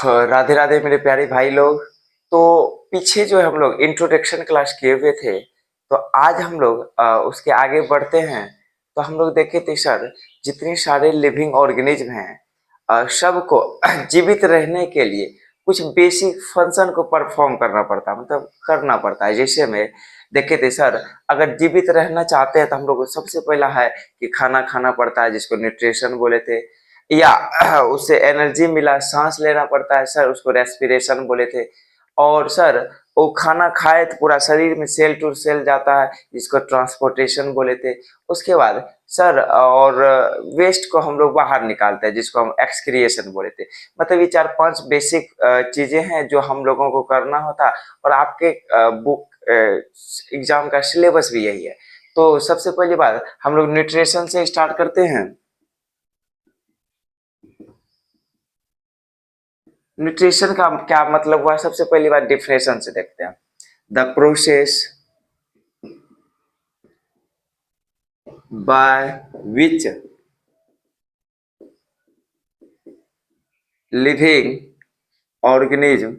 हाँ, राधे राधे मेरे प्यारे भाई लोग। तो पीछे जो हम लोग इंट्रोडक्शन क्लास किए हुए थे, तो आज हम लोग उसके आगे बढ़ते हैं। तो हम लोग देखे थे सर, जितने सारे लिविंग ऑर्गेनिज्म हैं, सबको जीवित रहने के लिए कुछ बेसिक फंक्शन को परफॉर्म करना पड़ता है, मतलब करना पड़ता है। जैसे में देखे थे सर, अगर जीवित रहना चाहते हैं तो हम लोग को सबसे पहला है कि खाना खाना पड़ता है, जिसको न्यूट्रिशन बोले थे। या उससे एनर्जी मिला, सांस लेना पड़ता है सर, उसको रेस्पिरेशन बोले थे। और सर वो खाना खाए तो पूरा शरीर में सेल टू सेल जाता है, जिसको ट्रांसपोर्टेशन बोले थे। उसके बाद सर और वेस्ट को हम लोग बाहर निकालते हैं, जिसको हम एक्सक्रिएशन बोले थे। मतलब ये 4-5 बेसिक चीजें हैं जो हम लोगों को करना होता है, और आपके बुक एग्जाम का सिलेबस भी यही है। तो सबसे पहली बात हम लोग न्यूट्रिशन से स्टार्ट करते हैं। न्यूट्रिशन का क्या मतलब हुआ, सबसे पहली बात डिफिनेशन से देखते हैं। The process by which living organism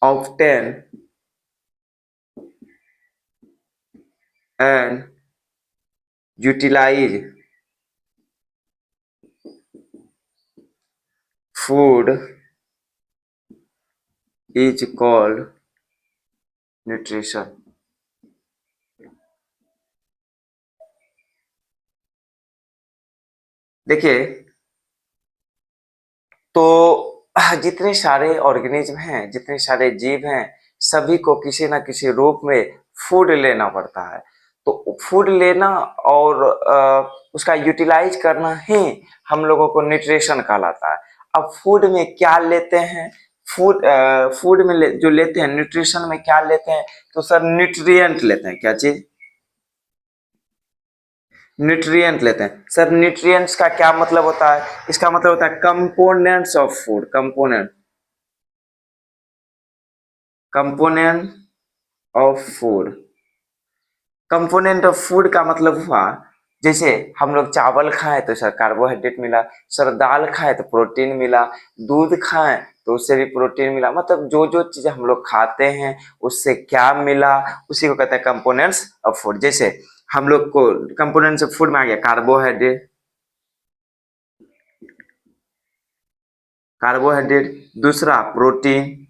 obtain and utilize food is called nutrition. देखिए, तो जितने सारे ऑर्गेनिज्म हैं, जितने सारे जीव हैं, सभी को किसी ना किसी रूप में फूड लेना पड़ता है। तो फूड लेना और उसका यूटिलाइज करना ही हम लोगों को न्यूट्रिशन कहलाता है। अब फूड में क्या लेते हैं, फूड में जो लेते हैं, न्यूट्रिशन में क्या लेते हैं, तो सर न्यूट्रिएंट लेते हैं। क्या चीज? न्यूट्रिएंट लेते हैं सर। न्यूट्रिएंट्स का क्या मतलब होता है? इसका मतलब होता है components of food. Component of food. Component of food का मतलब हुआ, जैसे हम लोग चावल खाएं तो सर कार्बोहाइड्रेट मिला, सर दाल खाएं तो प्रोटीन मिला, दूध खाएं तो उससे भी प्रोटीन मिला। मतलब जो जो चीजें हम लोग खाते हैं उससे क्या मिला, उसी को कहते हैं कंपोनेंट्स ऑफ फूड। जैसे हम लोग को कंपोनेंट्स ऑफ फूड में आ गया कार्बोहाइड्रेट, दूसरा प्रोटीन,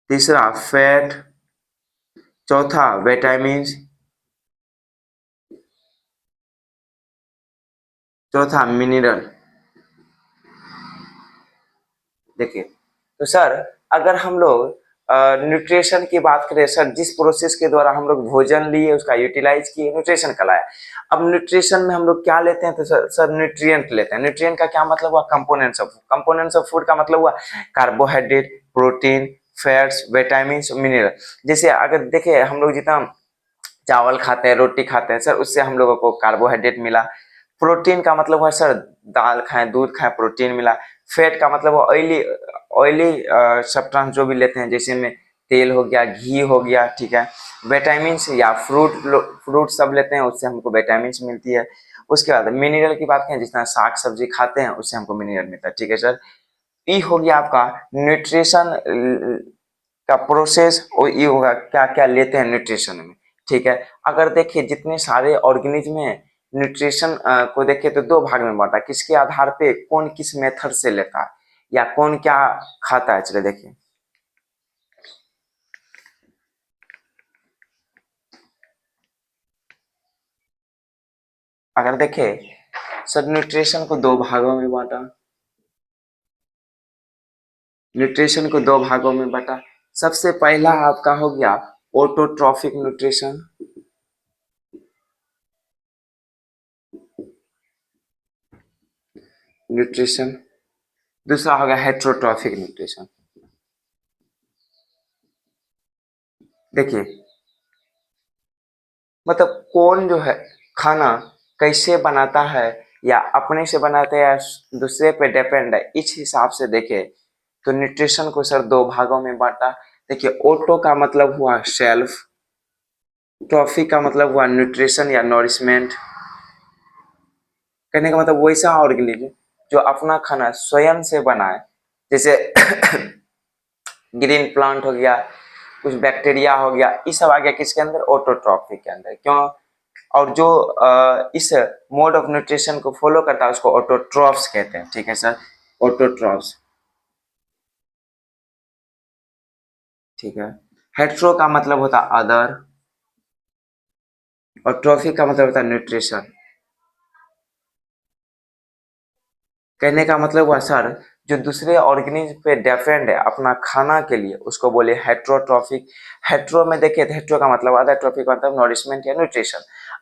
तीसरा फैट, चौथा विटामिन, चौथा मिनरल। देखिए, तो सर अगर हम लोग न्यूट्रिशन की बात करें सर, जिस प्रोसेस के द्वारा हम लोग भोजन लिए उसका यूटिलाइज किए, न्यूट्रिशन कहलाया। अब न्यूट्रिशन में हम लोग क्या लेते हैं, तो सर न्यूट्रिएंट लेते हैं। न्यूट्रिएंट का क्या मतलब हुआ? कंपोनेंट्स ऑफ फूड का मतलब हुआ carbohydrate, protein, fats, vitamin, mineral. जैसे अगर देखे, हम लोग जितना चावल खाते हैं, रोटी खाते हैं सर, उससे हम लोगों को कार्बोहाइड्रेट मिला। प्रोटीन का मतलब है सर दाल खाएं, दूध खाएं, प्रोटीन मिला। फैट का मतलब ऑयली ऑयली सब्सटेंस जो भी लेते हैं, जैसे में तेल हो गया, घी हो गया, ठीक है। विटामिन या फ्रूट सब लेते हैं, उससे हमको विटामिन मिलती है। उसके बाद मिनरल की बात करें, जितना साग सब्जी खाते हैं उससे हमको मिनरल मिलता है, ठीक है सर। ये हो गया आपका न्यूट्रिशन का प्रोसेस, और ये होगा क्या क्या लेते हैं न्यूट्रिशन में, ठीक है। अगर देखिए जितने सारे ऑर्गेनिज्म हैं, न्यूट्रिशन को देखें तो दो भाग में बांटा, किसके आधार पे कौन किस मेथड से लेता है या कौन क्या खाता है। चलिए देखिए, अगर देखें सर, न्यूट्रिशन को दो भागों में बांटा, सबसे पहला आपका हो गया ऑटोट्रॉफिक न्यूट्रिशन, दूसरा हो गया हेट्रोट्रॉफिक न्यूट्रिशन। देखिए, मतलब कौन जो है खाना कैसे बनाता है, या अपने से बनाते हैं या दूसरे पे डिपेंड है, इस हिसाब से देखे तो न्यूट्रिशन को सर दो भागों में बांटा। देखिए, ओटो का मतलब हुआ सेल्फ, ट्रॉफी का मतलब हुआ न्यूट्रिशन या नॉरिशमेंट। कहने का मतलब वैसा ऑर्गेनिज्म जो अपना खाना स्वयं से बनाए, जैसे ग्रीन प्लांट हो गया, कुछ बैक्टीरिया हो गया, ये सब आ गया किसके अंदर, ऑटोट्रॉफिक के अंदर। क्यों? और जो इस मोड ऑफ न्यूट्रिशन को फॉलो करता है उसको ऑटोट्रॉफ्स कहते हैं। ठीक है सर, ऑटोट्रॉफ्स। ठीक है। हेट्रो का मतलब होता है अदर, और ट्रॉफिक का मतलब होता है न्यूट्रिशन। कहने का मतलब हुआ सर, जो दूसरे ऑर्गेनिज्म पे डिपेंड है अपना खाना के लिए, उसको बोले हेट्रोट्रॉफिक। हेट्रो में देखिए तो हेट्रो का मतलब अदर, ट्रॉफिक का मतलब नॉरिशमेंट या न्यूट्रिशन।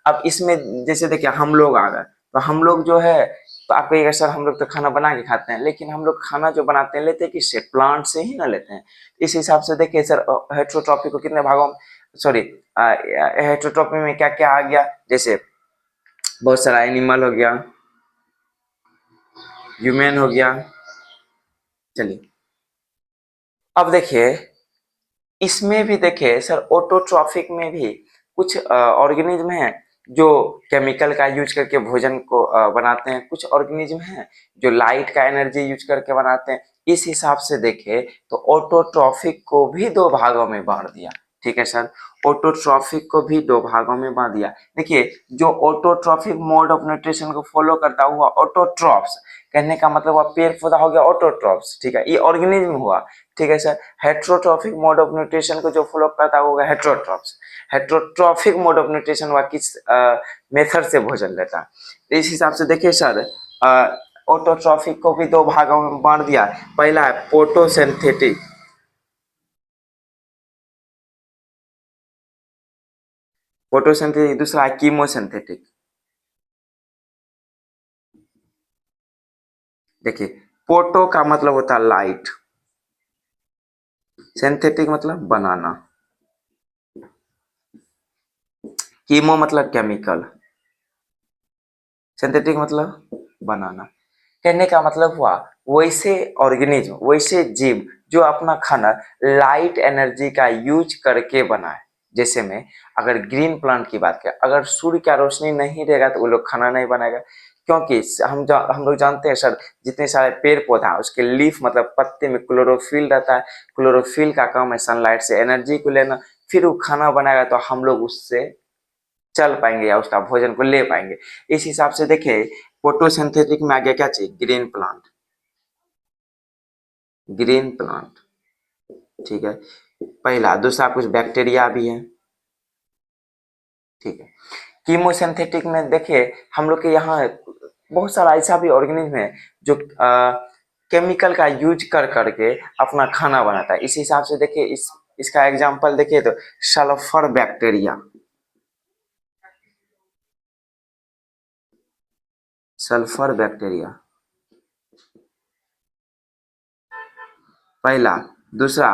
अब इसमें जैसे देखिए हम लोग आ गए, तो हम लोग जो है, तो आप कहिएगा सर हम लोग तो खाना बना के खाते हैं, लेकिन हम लोग खाना जो बनाते हैं लेते हैं किससे, प्लांट से ही ना लेते हैं। इस हिसाब से देखिए सर, हेट्रोट्रॉफिक को कितने भागों, सॉरी, हेट्रोट्रॉफी में क्या क्या आ गया, जैसे बहुत सारा एनिमल हो गया, ह्यूमन हो गया। चलिए अब देखिए, इसमें भी देखिए सर, ऑटोट्रॉफिक में भी कुछ ऑर्गेनिज्म हैं जो केमिकल का यूज करके भोजन को बनाते हैं, कुछ ऑर्गेनिज्म हैं जो लाइट का एनर्जी यूज करके बनाते हैं। इस हिसाब से देखें तो ऑटोट्रॉफिक को भी दो भागों में बांट दिया। ठीक है सर, ऑटोट्रॉफिक को भी दो भागों में बांट दिया। देखिए, जो ऑटोट्रॉफिक मोड ऑफ न्यूट्रिशन को फॉलो करता हुआ ऑटोट्रॉफ्स, कहने का मतलब हुआ पेड़ पौधा हो गया ऑटोट्रॉफ्स। ठीक है, ये ऑर्गेनिज्म हुआ। ठीक है sir, heterotrophic mode of nutrition को जो फॉलो करता है वो होगा heterotrophs. Heterotrophic mode of nutrition हुआ किस मेथड से भोजन लेता है। इस हिसाब से देखिए सर, ऑटोट्रॉफिक को भी दो भागों में बांट दिया। पहला है फोटोसिंथेटिक, फोटोसिंथेटिक, दूसरा है कीमोसिंथेटिक। देखिए, फोटो का मतलब होता है लाइट, सिंथेटिक मतलब बनाना, कीमो मतलब केमिकल, सिंथेटिक मतलब बनाना। कहने का मतलब हुआ वैसे ऑर्गेनिज्म, वैसे जीव जो अपना खाना लाइट एनर्जी का यूज करके बनाए। जैसे में अगर ग्रीन प्लांट की बात करें, अगर सूर्य का रोशनी नहीं रहेगा तो वो लोग खाना नहीं बनाएगा। क्योंकि हम लोग जानते हैं सर, जितने सारे पेड़ पौधा है उसके लीफ मतलब पत्ते में क्लोरोफिल रहता है। क्लोरोफिल का काम है सनलाइट से एनर्जी को लेना, फिर वो खाना बनाएगा तो हम लोग उससे चल पाएंगे या उसका भोजन को ले पाएंगे। इस हिसाब से देखिए, फोटोसिंथेटिक में आ गया क्या चीज, ग्रीन प्लांट, ग्रीन प्लांट। ठीक है, पहला। दूसरा कुछ बैक्टीरिया भी है। ठीक है, कीमोसिंथेटिक में देखिए हम लोग के यहाँ बहुत सारा ऐसा भी ऑर्गेनिज्म है जो केमिकल का यूज कर करके अपना खाना बनाता है। इस हिसाब से देखिए, इसका एग्जांपल देखिए तो सल्फर बैक्टीरिया, सल्फर बैक्टीरिया पहला। दूसरा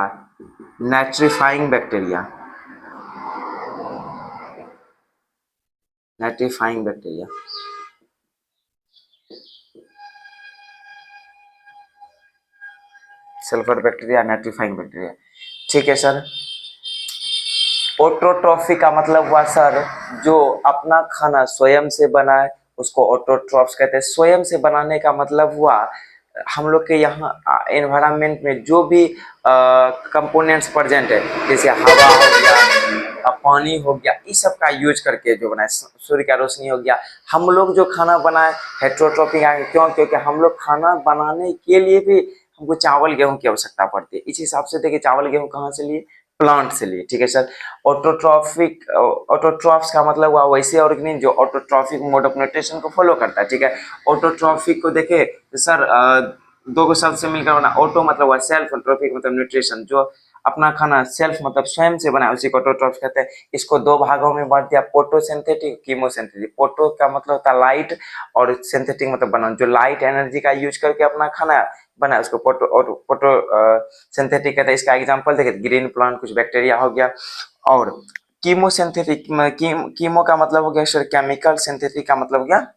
nitrifying bacteria, nitrifying bacteria. Sulphur bacteria, nitrifying bacteria. ठीक है सर, ऑटोट्रॉफी का मतलब हुआ सर, जो अपना खाना स्वयं से बनाए उसको ऑटोट्रॉफ्स कहते हैं। स्वयं से बनाने का मतलब हुआ हम लोग के यहाँ एनवायरनमेंट में जो भी कंपोनेंट्स प्रेजेंट है, जैसे हवा हो गया, पानी हो गया, इस सब का यूज करके जो बनाए, सूर्य का रोशनी हो गया, हम लोग जो खाना बनाए हेट्रोट्रॉफिक आएंगे। क्यों? क्योंकि हम लोग खाना बनाने के लिए भी हमको चावल गेहूं की आवश्यकता पड़ती है। इस हिसाब से देखिए, चावल गेहूं कहाँ से लिए, प्लांट से लिए। ठीक है सर, ऑटोट्रॉफिक, ऑटोट्रॉफ्स का मतलब हुआ वैसे ऑर्गेनिज्म जो ऑटोट्रॉफिक मोड ऑफ न्यूट्रिशन को फॉलो करता है। ठीक है, ऑटोट्रॉफिक को देखे तो सर दो को शब्द से मिलकर बना। ऑटो मतलब हुआ सेल्फ, और ट्रॉफिक मतलब न्यूट्रिशन, जो अपना खाना सेल्फ मतलब स्वयं से बनाए उसी को ऑटोट्रॉफ्स कहते हैं। इसको दो भागों में बांट दिया, फोटोसिंथेटिक, कीमोसिंथेटिक। फोटो का मतलब होता है लाइट, और सिंथेटिक मतलब बनाना, जो लाइट एनर्जी का यूज करके अपना खाना बना उसको फोटो सिंथेटिक कहते हैं। इसका एग्जांपल देखिए, ग्रीन प्लांट, कुछ बैक्टीरिया हो गया। और कीमोसिंथेटिक में कीमो का मतलब हो गया सर केमिकल, सिंथेटिक का मतलब हो गया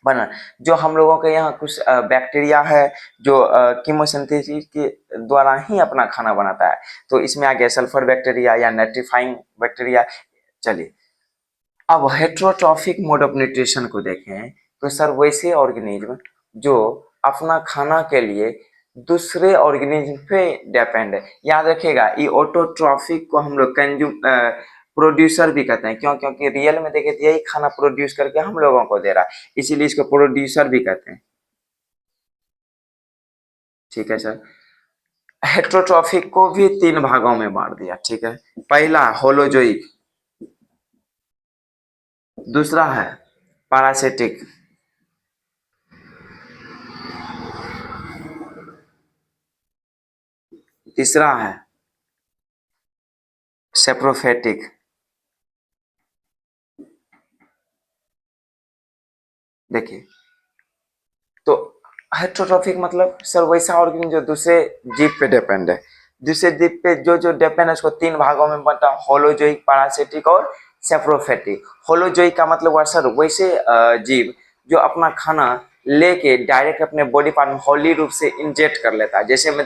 बना। जो हम लोगों के यहाँ कुछ बैक्टीरिया है जो कीमोसिंथेसिस के द्वारा ही अपना खाना बनाता है, तो इसमें आ गया सल्फर बैक्टीरिया या नाइट्रीफाइंग बैक्टीरिया। चलिए अब हेट्रोट्रॉफिक मोड ऑफ न्यूट्रिशन को देखें तो सर वैसे ऑर्गेनिज्म जो अपना खाना के लिए दूसरे ऑर्गेनिज्म पे डिपेंड है। याद रखिएगा, ये ऑटोट्रॉफिक को हम लोग कंज्यूम प्रोड्यूसर भी कहते हैं। क्यों? क्योंकि रियल में देखिए यही खाना प्रोड्यूस करके हम लोगों को दे रहा है, इसीलिए इसको प्रोड्यूसर भी कहते हैं। ठीक है सर। हेट्रोट्रॉफिक को भी 3 भागों में बांट दिया। ठीक है, पहला होलोजोइक, दूसरा है पैरासिटिक, तीसरा है सेप्रोफेटिक। देखिए, तो हेट्रोट्रॉफिक मतलब सर वैसा ऑर्गेनिज्म जो दूसरे जीव पे डिपेंड है। दूसरे जीव पे जो जो डिपेंड है उसको 3 भागों में बांटा, होलोजोइक, पैरासिटिक और सेप्रोफेटिक। होलोजोइक का मतलब हुआ सर वैसे जीव जो अपना खाना लेके डायरेक्ट अपने बॉडी पार्ट में होली रूप से इंजेक्ट कर लेता है। जैसे मैं